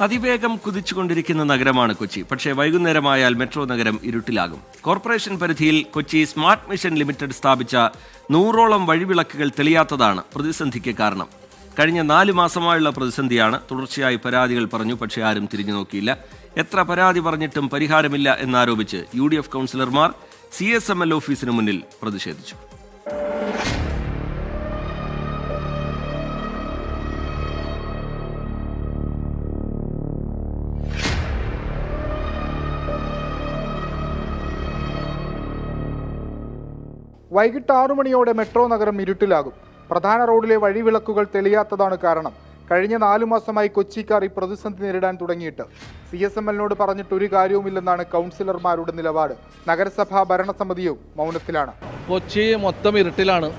അതിവേഗം കുതിച്ചുകൊണ്ടിരിക്കുന്ന നഗരമാണ് കൊച്ചി. പക്ഷേ വൈകുന്നേരമായാൽ മെട്രോ നഗരം ഇരുട്ടിലാകും. കോർപ്പറേഷൻ പരിധിയിൽ കൊച്ചി സ്മാർട്ട് മിഷൻ ലിമിറ്റഡ് സ്ഥാപിച്ച 100ഓളം വഴിവിളക്കുകൾ തെളിയാത്തതാണ് പ്രതിസന്ധിക്ക് കാരണം. കഴിഞ്ഞ 4 മാസമായുള്ള പ്രതിസന്ധിയാണ്. തുടർച്ചയായി പരാതികൾ പറഞ്ഞു, പക്ഷേ ആരും തിരിഞ്ഞു നോക്കിയില്ല. എത്ര പരാതി പറഞ്ഞിട്ടും പരിഹാരമില്ല എന്നാരോപിച്ച് UDF കൗൺസിലർമാർ CSML ഓഫീസിന് മുന്നിൽ പ്രതിഷേധിച്ചു. വൈകിട്ട് 6 മണിയോടെ മെട്രോ നഗരം ഇരുട്ടിലാകും. പ്രധാന റോഡിലെ വഴിവിളക്കുകൾ തെളിയാത്തതാണ് കാരണം. കഴിഞ്ഞ 4 മാസമായി കൊച്ചിക്കാർ ഈ പ്രതിസന്ധി നേരിടാൻ തുടങ്ങിയിട്ട് CSML പറഞ്ഞിട്ട് ഒരു കാര്യവുമില്ലെന്നാണ് കൗൺസിലർമാരുടെ നിലപാട്. നഗരസഭാ ഭരണസമിതിയും മൗനത്തിലാണ്. കൊച്ചി മൊത്തം ഇരുട്ടിലാണ്.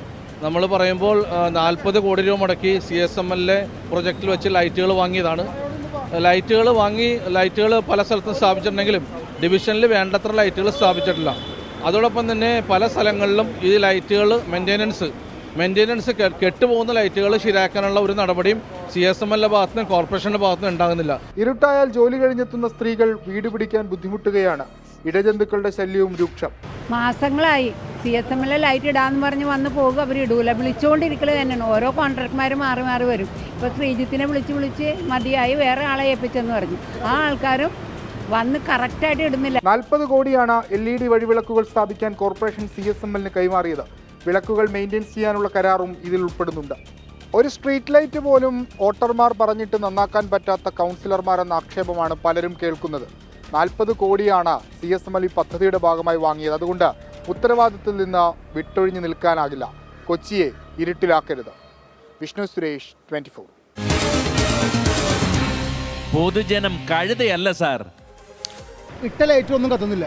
നമ്മൾ പറയുമ്പോൾ 40 കോടി രൂപ മുടക്കി CSML പ്രൊജക്റ്റിൽ വെച്ച് ലൈറ്റുകൾ വാങ്ങിയതാണ്. ലൈറ്റുകൾ പല സ്ഥലത്തും സ്ഥാപിച്ചിട്ടുണ്ടെങ്കിലും ഡിവിഷനിൽ വേണ്ടത്ര ലൈറ്റുകൾ സ്ഥാപിച്ചിട്ടില്ല. അതോടൊപ്പം തന്നെ പല സ്ഥലങ്ങളിലും ഈ ലൈറ്റുകൾ മെയിൻ്റെനൻസ് കെട്ടുപോകുന്ന ലൈറ്റുകൾ ശരിയാക്കാനുള്ള ഒരു നടപടിയും CSML ഭാഗത്തുനിന്നും കോർപ്പറേഷൻ്റെ ഭാഗത്തുനിന്നും ഉണ്ടാകുന്നില്ല. ഇരുട്ടായാൽ ജോലി കഴിഞ്ഞെത്തുന്ന സ്ത്രീകൾ വീട് പിടിക്കാൻ ബുദ്ധിമുട്ടുകയാണ്. ഇടജന്തുക്കളുടെ ശല്യവും രൂക്ഷം. മാസങ്ങളായി CSML ലൈറ്റ് ഇടാന്ന് പറഞ്ഞ് വന്ന് പോകുക, അവർ ഇടൂല. വിളിച്ചുകൊണ്ടിരിക്കൽ തന്നെയാണ്. ഓരോ കോൺട്രാക്ടർമാർ മാറി വരും. ഇപ്പോൾ ശ്രീജിത്തിനെ വിളിച്ച് മതിയായി വേറെ ആളെ ഏൽപ്പിച്ചെന്ന് പറഞ്ഞു. ആ ആൾക്കാരും വന്ന് കറക്റ്റായിട്ട് ഇടുന്നില്ല. 40 കോടിയാണ് LED വഴിവിളക്കുകൾ സ്ഥാപിക്കാൻ കോർപ്പറേഷൻ CSML കൈമാറിയത്. വിളക്കുകൾ മെയിൻറ്റെയിൻസ് ചെയ്യാനുള്ള കരാറും ഇതിൽ ഉൾപ്പെടുന്നുണ്ട്. ഒരു സ്ട്രീറ്റ് ലൈറ്റ് പോലും വോട്ടർമാർ പറഞ്ഞിട്ട് നന്നാക്കാൻ പറ്റാത്ത കൗൺസിലർമാരെന്ന ആക്ഷേപമാണ് പലരും കേൾക്കുന്നത്. 40 കോടിയാണ് CSML ഈ പദ്ധതിയുടെ ഭാഗമായി വാങ്ങിയത്. അതുകൊണ്ട് ഉത്തരവാദിത്തത്തിൽ നിന്ന് വിട്ടൊഴിഞ്ഞു നിൽക്കാനാകില്ല. കൊച്ചിയെ ഇരുട്ടിലാക്കരുത്. വിഷ്ണു സുരേഷ്, 24. പൊതുജനം കഴുതയല്ല സാർ. ഇട്ട ലൈറ്റ് ഒന്നും കത്തുന്നില്ല.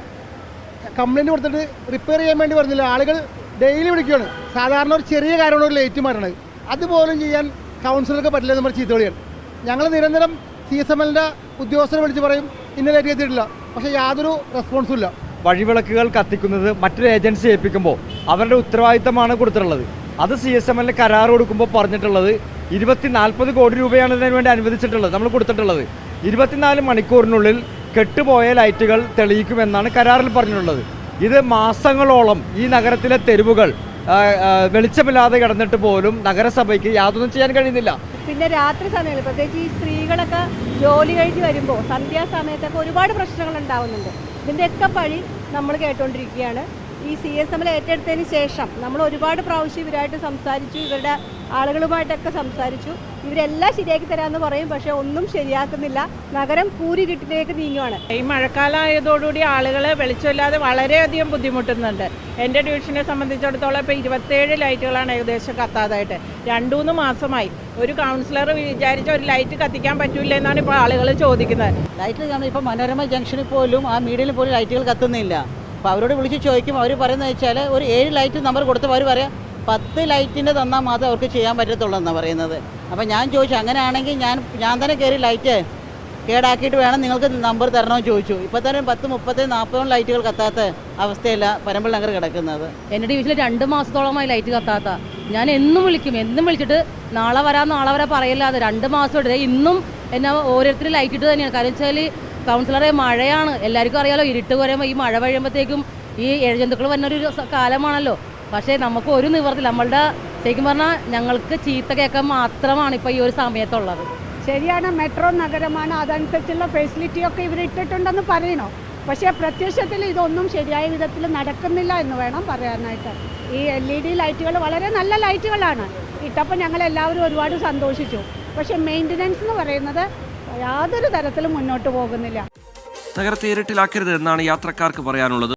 കംപ്ലൈൻറ്റ് കൊടുത്തിട്ട് റിപ്പയർ ചെയ്യാൻ വേണ്ടി പറഞ്ഞില്ല. ആളുകൾ ഡെയിലി വിളിക്കുകയാണ്. സാധാരണ ഒരു ചെറിയ കാര്യമാണ് ഒരു ലൈറ്റ് മാറണത്. അതുപോലും ചെയ്യാൻ കൗൺസിലർക്ക് പറ്റില്ല എന്ന് പറഞ്ഞ് ചീത്ത വിളിയാണ്. ഞങ്ങൾ നിരന്തരം CSML ഉദ്യോഗസ്ഥരെ വിളിച്ച് പറയും ഇന്ന ലൈറ്റ് എത്തിയിട്ടില്ല, പക്ഷേ യാതൊരു റെസ്പോൺസും ഇല്ല. വഴിവിളക്കുകൾ കത്തിക്കുന്നത് മറ്റൊരു ഏജൻസി ഏൽപ്പിക്കുമ്പോൾ അവരുടെ ഉത്തരവാദിത്തമാണ് കൊടുത്തിട്ടുള്ളത്. അത് CSML കരാർ കൊടുക്കുമ്പോൾ പറഞ്ഞിട്ടുള്ളത് 40 കോടി രൂപയാണ് ഇതിനു വേണ്ടി അനുവദിച്ചിട്ടുള്ളത്. നമ്മൾ കൊടുത്തിട്ടുള്ളത് 24 മണിക്കൂറിനുള്ളിൽ കെട്ടുപോയ ലൈറ്റുകൾ തെളിയിക്കുമെന്നാണ് കരാറിൽ പറഞ്ഞിട്ടുള്ളത്. ഇത് മാസങ്ങളോളം ഈ നഗരത്തിലെ തെരുവുകൾ വെളിച്ചമില്ലാതെ കിടന്നിട്ട് പോലും നഗരസഭയ്ക്ക് യാതൊന്നും ചെയ്യാൻ കഴിയുന്നില്ല. പിന്നെ രാത്രി സമയങ്ങളിൽ പ്രത്യേകിച്ച് ഈ സ്ത്രീകളൊക്കെ ജോലി കഴിഞ്ഞ് വരുമ്പോൾ സന്ധ്യാസമയത്തൊക്കെ ഒരുപാട് പ്രശ്നങ്ങൾ ഉണ്ടാവുന്നുണ്ട്. ഇതിൻ്റെയൊക്കെ പഴി നമ്മൾ കേട്ടുകൊണ്ടിരിക്കുകയാണ്. ഈ CSML ഏറ്റെടുത്തതിന് ശേഷം നമ്മൾ ഒരുപാട് പ്രാവശ്യം ഇവരായിട്ട് സംസാരിച്ചു, ഇവരുടെ ആളുകളുമായിട്ടൊക്കെ സംസാരിച്ചു. ഇവരെല്ലാം ശരിയാക്കി തരാമെന്ന് പറയും, പക്ഷേ ഒന്നും ശരിയാക്കുന്നില്ല. നഗരം കൂരിരുട്ടിലേക്ക് നീങ്ങുകയാണ്. ഈ മഴക്കാലമായതോടുകൂടി ആളുകൾ വെളിച്ചമില്ലാതെ വളരെയധികം ബുദ്ധിമുട്ടുന്നുണ്ട്. എൻ്റെ ഡിവിഷനെ സംബന്ധിച്ചിടത്തോളം ഇപ്പോൾ 27 ലൈറ്റുകളാണ് ഏകദേശം കത്താതായിട്ട്. 2-3 മാസമായി. ഒരു കൗൺസിലർ വിചാരിച്ച ഒരു ലൈറ്റ് കത്തിക്കാൻ പറ്റൂല എന്നാണ് ഇപ്പോൾ ആളുകൾ ചോദിക്കുന്നത്. ലൈറ്റ് കാണാൻ ഇപ്പോൾ മനോരമ ജംഗ്ഷനിൽ പോലും ആ മീഡിയയിൽ പോലും ലൈറ്റുകൾ കത്തുന്നില്ല. അപ്പോൾ അവരോട് വിളിച്ച് ചോദിക്കും. അവർ പറയുന്നത് വെച്ചാൽ ഒരു 7 ലൈറ്റ് നമ്പർ കൊടുത്തപ്പോൾ അവർ പറയാം 10 ലൈറ്റിൻ്റെ തന്നാൽ മാത്രമേ അവർക്ക് ചെയ്യാൻ പറ്റത്തുള്ളൂ എന്നാണ് പറയുന്നത്. അപ്പോൾ ഞാൻ ചോദിച്ചു, അങ്ങനെയാണെങ്കിൽ ഞാൻ തന്നെ കയറി ലൈറ്റ് കേടാക്കിയിട്ട് വേണം നിങ്ങൾക്ക് നമ്പർ തരണമെന്ന് ചോദിച്ചു. ഇപ്പോൾ തന്നെ 10, 30, 40 ലൈറ്റുകൾ കത്താത്ത അവസ്ഥയല്ല പരമ്പൽ നഗർ കിടക്കുന്നത്. എൻ്റെ ഡിവിഷനിൽ 2 മാസത്തോളമായി ലൈറ്റ് കത്താത്ത. ഞാൻ എന്നും വിളിച്ചിട്ട് നാളെ വരാം പറയല്ലാതെ 2 മാസം എടുത്ത് ഇന്നും എന്നെ ഓരോരുത്തർ ലൈറ്റ് ഇട്ട് തന്നെയാണ്. കാരണം വെച്ചാൽ കൗൺസിലറെ മഴയാണ്, എല്ലാവർക്കും അറിയാലോ. ഇരുട്ട് വരുമ്പോൾ ഈ മഴ കഴിയുമ്പോഴത്തേക്കും ഈ ഇഴജന്തുക്കൾ വരുന്നൊരു കാലമാണല്ലോ. പക്ഷേ നമുക്ക് ഒരു നിവർത്തില്ല. നമ്മളുടെ ശരിക്കും പറഞ്ഞാൽ ഞങ്ങൾക്ക് ചീത്ത കേൾക്കാൻ മാത്രമാണ് ഇപ്പോൾ ഈ ഒരു സമയത്തുള്ളത്. ശരിയാണ്, മെട്രോ നഗരമാണ്, അതനുസരിച്ചുള്ള ഫെസിലിറ്റിയൊക്കെ ഇവർ ഇട്ടിട്ടുണ്ടെന്ന് പറയണോ. പക്ഷേ പ്രത്യക്ഷത്തിൽ ഇതൊന്നും ശരിയായ വിധത്തിൽ നടക്കുന്നില്ല എന്ന് വേണം പറയാനായിട്ട്. ഈ LED ലൈറ്റുകൾ വളരെ നല്ല ലൈറ്റുകളാണ്. ഇട്ടപ്പോൾ ഞങ്ങളെല്ലാവരും ഒരുപാട് സന്തോഷിച്ചു. പക്ഷേ മെയിൻ്റനൻസ് എന്ന് പറയുന്നത് യാതൊരു തരത്തിലും മുന്നോട്ട് പോകുന്നില്ല. നഗരത്തെ ഇരുട്ടിലാക്കരുത് എന്നാണ് യാത്രക്കാർക്ക് പറയാനുള്ളത്.